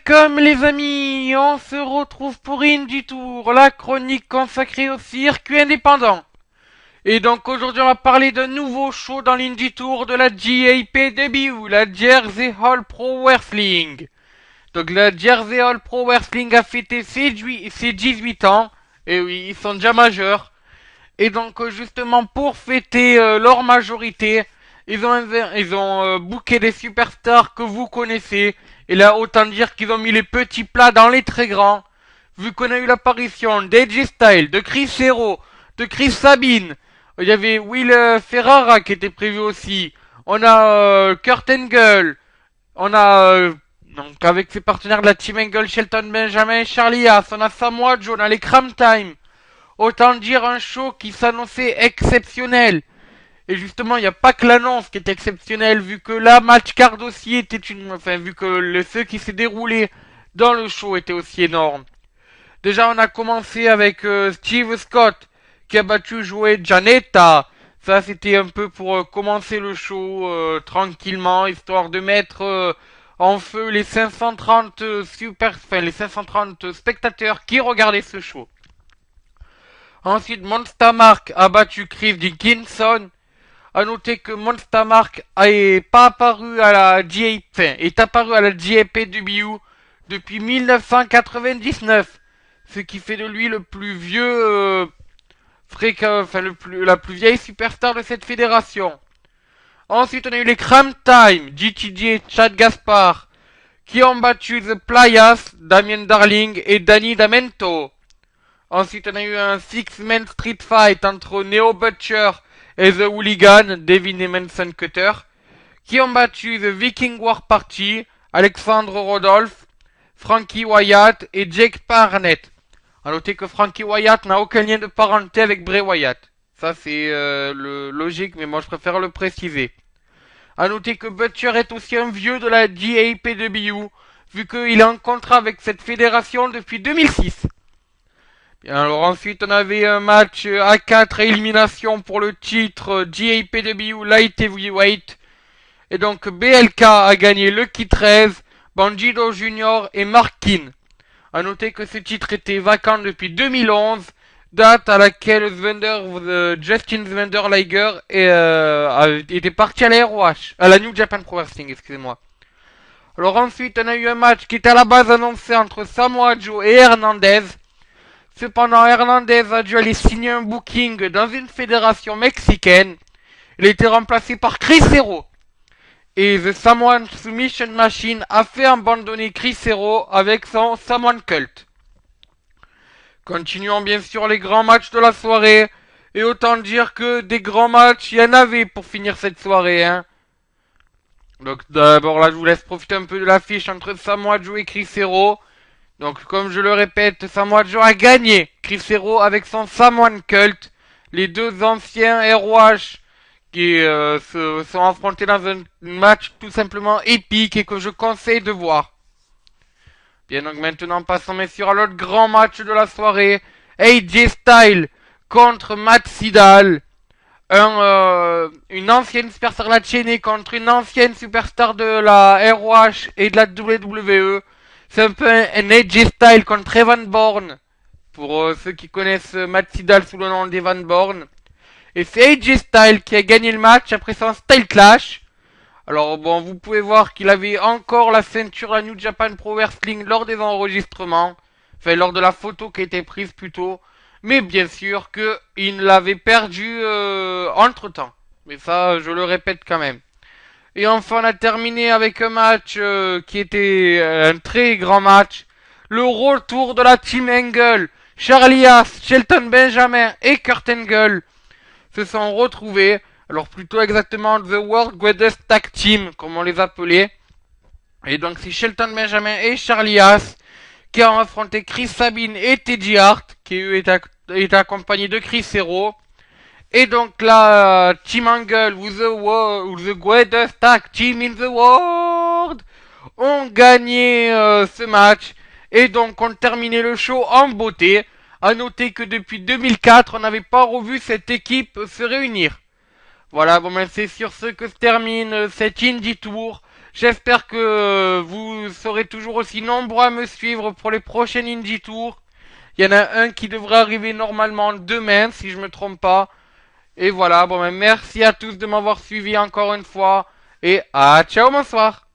Welcome les amis, on se retrouve pour Indie Tour, la chronique consacrée au circuit indépendant. Et donc aujourd'hui on va parler d'un nouveau show dans l'Indie Tour de la JAPW, la Jersey Hall Pro Wrestling. Donc la Jersey Hall Pro Wrestling a fêté ses 18 ans, et oui, ils sont déjà majeurs. Et donc justement pour fêter leur majorité, ils ont booké des superstars que vous connaissez. Et là, autant dire qu'ils ont mis les petits plats dans les très grands. Vu qu'on a eu l'apparition d'AJ Styles, de Chris Hero, de Chris Sabine. Il y avait Will Ferrara qui était prévu aussi. On a Kurt Angle. On a, donc avec ses partenaires de la Team Angle, Shelton Benjamin et Charlie Haas. On a Samoa Joe, on a les Cram Time. Autant dire un show qui s'annonçait exceptionnel. Et justement, il n'y a pas que l'annonce qui est exceptionnelle, vu que la match card aussi était vu que ce qui s'est déroulé dans le show était aussi énorme. Déjà, on a commencé avec Steve Scott, qui a battu Joey Janetta. Ça, c'était un peu pour commencer le show tranquillement, histoire de mettre en feu les 530 les 530 spectateurs qui regardaient ce show. Ensuite, Monster Mark a battu Chris Dickinson. A noter que Monster Mark est apparu à la JAPW depuis 1999, ce qui fait de lui le plus vieux, la plus vieille superstar de cette fédération. Ensuite, on a eu les Cram Time, GTG et Chad Gaspard, qui ont battu The Playas, Damien Darling et Danny Damento. Ensuite, on a eu un six-man street fight entre Neo Butcher et The Hooligan, Devin et Manson Cutter, qui ont battu The Viking War Party, Alexandre Rodolphe, Frankie Wyatt et Jake Barnett. A noter que Frankie Wyatt n'a aucun lien de parenté avec Bray Wyatt. Ça c'est le logique, mais moi je préfère le préciser. A noter que Butcher est aussi un vieux de la JAPW, vu qu'il est en contrat avec cette fédération depuis 2006. Alors ensuite on avait un match à 4 éliminations pour le titre JAPW Light Heavyweight. Et donc BLK a gagné Lucky 13, Bandido Junior et Markin. A noter que ce titre était vacant depuis 2011, date à laquelle Justin Zwender Liger était parti à la ROH, à la New Japan Pro Wrestling, excusez-moi. Alors ensuite on a eu un match qui était à la base annoncé entre Samoa Joe et Hernandez. Cependant, Hernandez a dû aller signer un booking dans une fédération mexicaine. Il a été remplacé par Chris Hero. Et The Samoan Submission Machine a fait abandonner Chris Hero avec son Samoan Cult. Continuons bien sûr les grands matchs de la soirée. Et autant dire que des grands matchs, il y en avait pour finir cette soirée. Donc d'abord là, je vous laisse profiter un peu de l'affiche entre Samoa Joe et Chris Hero. Donc, comme je le répète, Samoa Joe a gagné Chris Hero avec son Samoan Cult. Les deux anciens ROH qui se sont affrontés dans un match tout simplement épique et que je conseille de voir. Bien, donc maintenant, passons messieurs à l'autre grand match de la soirée. AJ Styles contre Matt Sydal. Une ancienne superstar de la TNA contre une ancienne superstar de la ROH et de la WWE. C'est un peu un AJ Styles contre Evan Bourne, pour ceux qui connaissent Matt Sydal sous le nom d'Evan Bourne. Et c'est AJ Styles qui a gagné le match après son Style Clash. Alors bon, vous pouvez voir qu'il avait encore la ceinture à New Japan Pro Wrestling lors des enregistrements. Enfin, lors de la photo qui a été prise plus tôt. Mais bien sûr qu'il l'avait perdu entre temps. Mais ça, je le répète quand même. Et enfin, on a terminé avec un match qui était un très grand match. Le retour de la Team Angle. Charlie Haas, Shelton Benjamin et Kurt Angle se sont retrouvés. Alors plutôt exactement The World Greatest Tag Team, comme on les appelait. Et donc c'est Shelton Benjamin et Charlie Haas qui ont affronté Chris Sabine et Teddy Hart, qui est accompagné de Chris Hero. Et donc la Team Angle ou the Greatest Tag Team in the World ont gagné ce match et donc ont terminé le show en beauté. A noter que depuis 2004 on n'avait pas revu cette équipe se réunir. Voilà, bon ben c'est sur ce que se termine cet Indie Tour. J'espère que vous serez toujours aussi nombreux à me suivre pour les prochains Indie Tours. Il y en a un qui devrait arriver normalement demain, si je me trompe pas. Et voilà, bon ben merci à tous de m'avoir suivi encore une fois. Et à ciao, bonsoir.